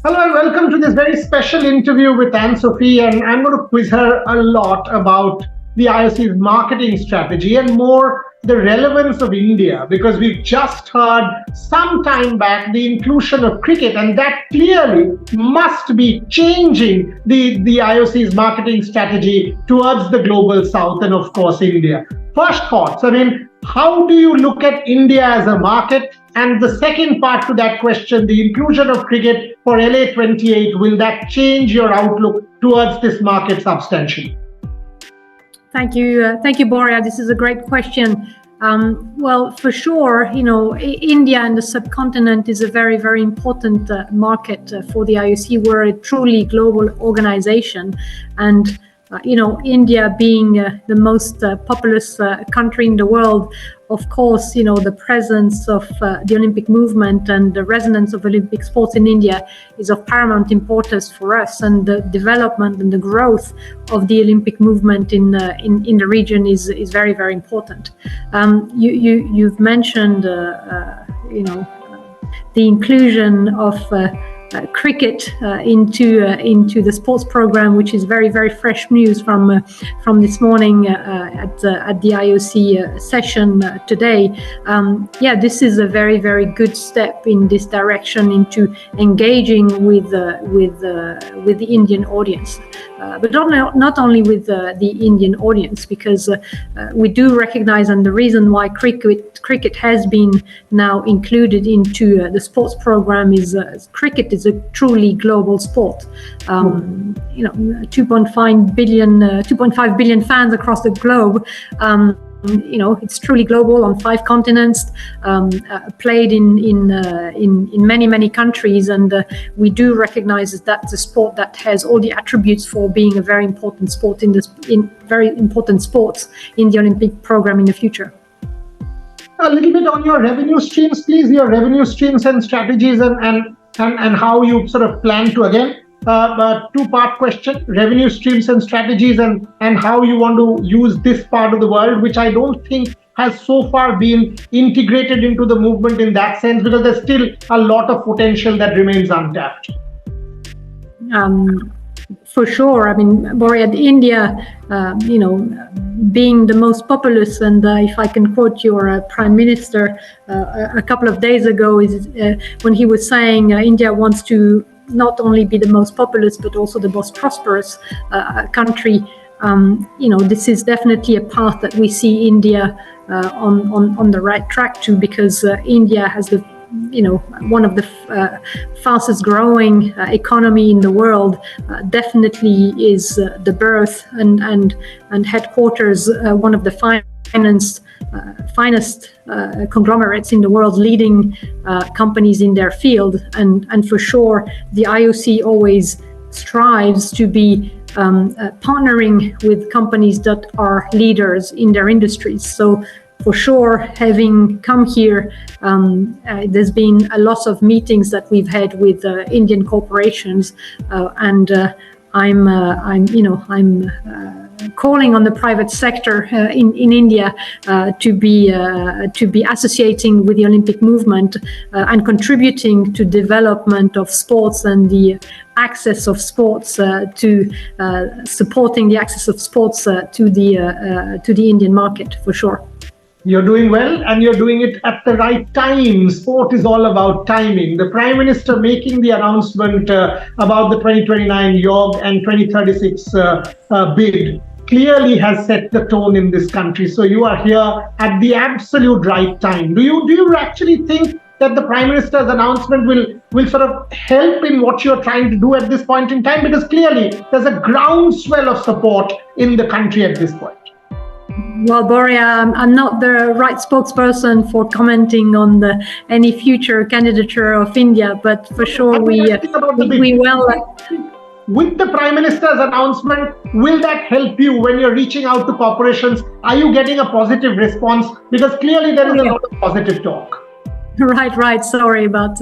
Hello and welcome to this very special interview with Sophie, and I'm going to quiz her a lot about the IOC's marketing strategy and more the relevance of India, because we've just heard some time back the inclusion of cricket, and that clearly must be changing the IOC's marketing strategy towards the global south and of course India. First thoughts, how do you look at India as a market? And the second part to that question, the inclusion of cricket for LA 28, will that change your outlook towards this market substantially? Thank you, Boria. This is a great question. Well, for sure, India and the subcontinent is a very, very important market for the IOC. We're a truly global organization, and India being the most populous country in the world, of course, the presence of the Olympic movement and the resonance of Olympic sports in India is of paramount importance for us, and the development and the growth of the Olympic movement in the region is very, very important. You've mentioned, the inclusion of cricket into the sports program, which is very, very fresh news from this morning at the IOC session today. This is a very, very good step in this direction into engaging with the Indian audience, but not only with the Indian audience, because we do recognize, and the reason why cricket has been now included into the sports program is cricket is a truly global sport. 2.5 billion fans across the globe. It's truly global on 5 continents, played in many countries, and we do recognize that that's a sport that has all the attributes for being a very important sport in very important sports in the Olympic program in the future. A little bit on your revenue streams, please. Your revenue streams and strategies, and how you sort of plan to, again, two-part question: revenue streams and strategies, and how you want to use this part of the world, which I don't think has so far been integrated into the movement in that sense, because there's still a lot of potential that remains untapped. For sure. Boria, India, being the most populous, and if I can quote your Prime Minister a couple of days ago, is when he was saying India wants to not only be the most populous but also the most prosperous country. This is definitely a path that we see India on the right track to, because India has one of the fastest growing economy in the world, definitely is the birth and headquarters, one of the finest conglomerates in the world, leading companies in their field, and for sure the IOC always strives to be partnering with companies that are leaders in their industries. So for sure, having come here, there's been a lot of meetings that we've had with Indian corporations, and I'm calling on the private sector in India to be associating with the Olympic movement and contributing to development of sports and the access of sports to supporting the access of sports to the Indian market, for sure. You're doing well, and you're doing it at the right time. Sport is all about timing. The Prime Minister making the announcement about the 2029 YOG and 2036 bid clearly has set the tone in this country. So you are here at the absolute right time. Do you actually think that the Prime Minister's announcement will sort of help in what you're trying to do at this point in time? Because clearly there's a groundswell of support in the country at this point. Well, Boria, I'm not the right spokesperson for commenting on any future candidature of India, but for sure we will. With the Prime Minister's announcement, will that help you when you're reaching out to corporations? Are you getting a positive response? Because clearly there is a lot of positive talk. Right. Sorry about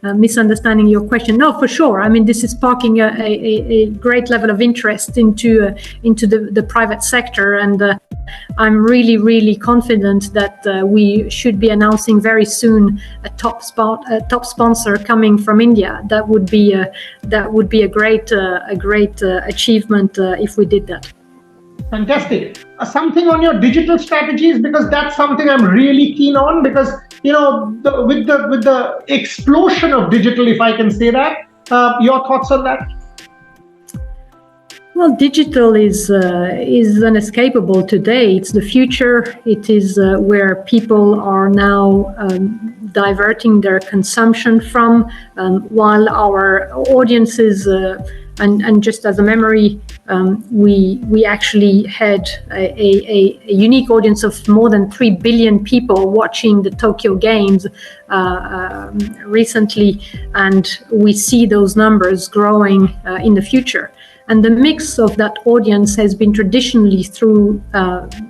misunderstanding your question. No, for sure. I mean, this is sparking a great level of interest into the private sector, and I'm really confident that we should be announcing very soon a top sponsor coming from India. That would be a great achievement if we did that. Fantastic. Something on your digital strategies, because that's something I'm really keen on, because with the explosion of digital, if I can say that, your thoughts on that? Well, digital is unescapable today. It's the future. It is where people are now diverting their consumption from, while our audiences, and just as a memory, we actually had a unique audience of more than 3 billion people watching the Tokyo Games recently, and we see those numbers growing in the future. And the mix of that audience has been traditionally through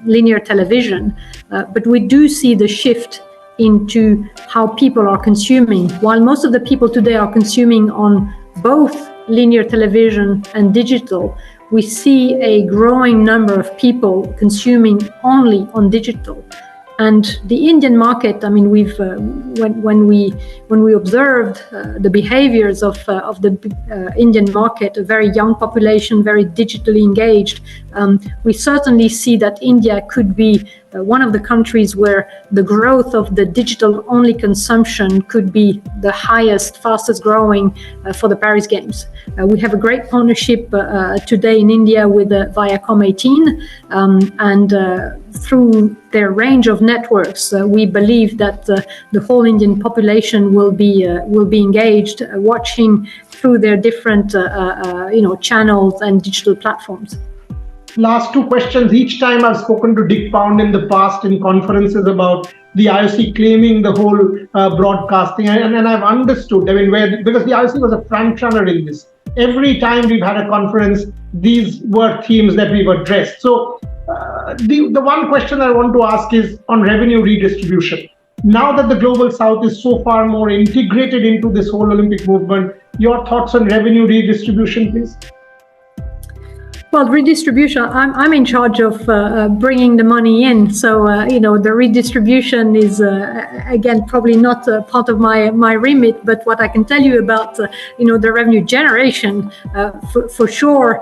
linear television, but we do see the shift into how people are consuming. While most of the people today are consuming on both linear television and digital, we see a growing number of people consuming only on digital. And the Indian market, I mean, we've when we observed the behaviors of the Indian market, a very young population, very digitally engaged, we certainly see that India could be one of the countries where the growth of the digital-only consumption could be the highest, fastest growing for the Paris Games. We have a great partnership today in India with Viacom 18, and through their range of networks, we believe that the whole Indian population will be engaged, watching through their different channels and digital platforms. Last two questions. Each time I've spoken to Dick Pound in the past in conferences about the IOC claiming the whole broadcasting, and I've understood, I mean, because the IOC was a front runner in this. Every time we've had a conference, these were themes that we've addressed. So the one question I want to ask is on revenue redistribution. Now that the Global South is so far more integrated into this whole Olympic movement, your thoughts on revenue redistribution, please? Well, redistribution, I'm in charge of bringing the money in. So, the redistribution is, again, probably not part of my remit. But what I can tell you about, the revenue generation, for sure,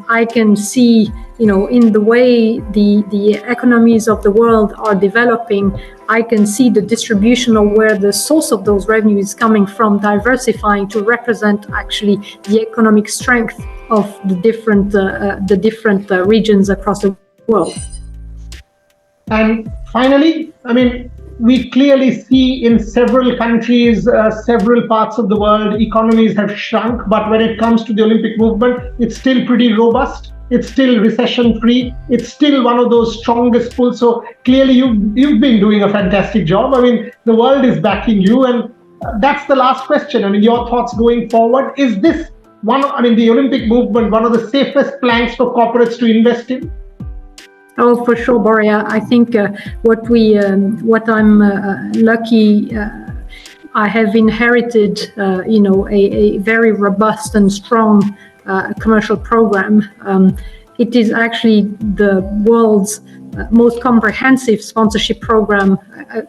I can see, in the way the economies of the world are developing, I can see the distribution of where the source of those revenues is coming from, diversifying to represent actually the economic strength of the different regions across the world. And finally, I mean, we clearly see in several countries, several parts of the world, economies have shrunk, but when it comes to the Olympic movement, it's still pretty robust. It's still recession-free. It's still one of those strongest pulls. So clearly, you've been doing a fantastic job. I mean, the world is backing you, and that's the last question. I mean, your thoughts going forward. Is this the Olympic movement, one of the safest planks for corporates to invest in? Oh, for sure, Boria. I think what I'm lucky. I have inherited, a very robust and strong commercial program. It is actually the world's most comprehensive sponsorship program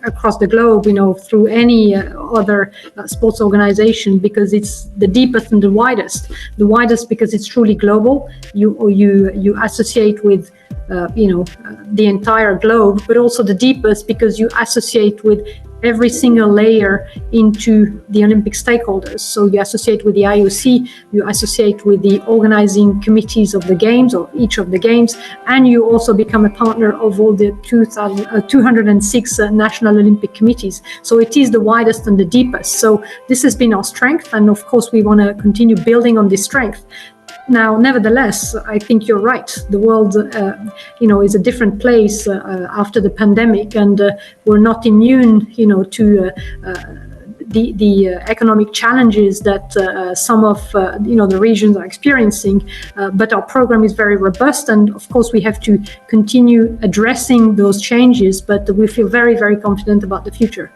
across the globe, through any other sports organization, because it's the deepest and the widest. The widest because it's truly global. You associate with the entire globe, but also the deepest because you associate with every single layer into the Olympic stakeholders. So you associate with the IOC, you associate with the organizing committees of the games, or each of the games, and you also become a partner of all the 206 national Olympic committees. So it is the widest and the deepest. So this has been our strength, and of course we want to continue building on this strength. Now, nevertheless, I think you're right. The world, is a different place after the pandemic, and we're not immune, to the economic challenges that some of the regions are experiencing. But our program is very robust, and of course, we have to continue addressing those changes. But we feel very, very confident about the future.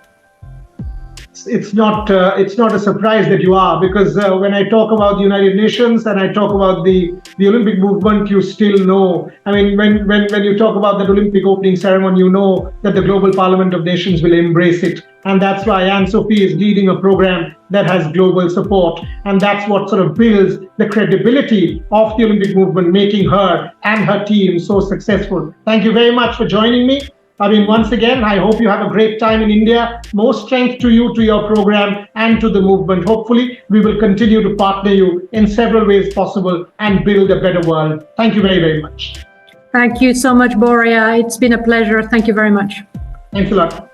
it's not a surprise that you are, because when I talk about the United Nations and I talk about the Olympic movement, you still know. I mean, when you talk about that Olympic opening ceremony, you know that the Global Parliament of Nations will embrace it. And that's why Anne-Sophie is leading a program that has global support. And that's what sort of builds the credibility of the Olympic movement, making her and her team so successful. Thank you very much for joining me. I mean, once again, I hope you have a great time in India. More strength to you, to your program, and to the movement. Hopefully, we will continue to partner you in several ways possible and build a better world. Thank you very, very much. Thank you so much, Boria. It's been a pleasure. Thank you very much. Thanks a lot.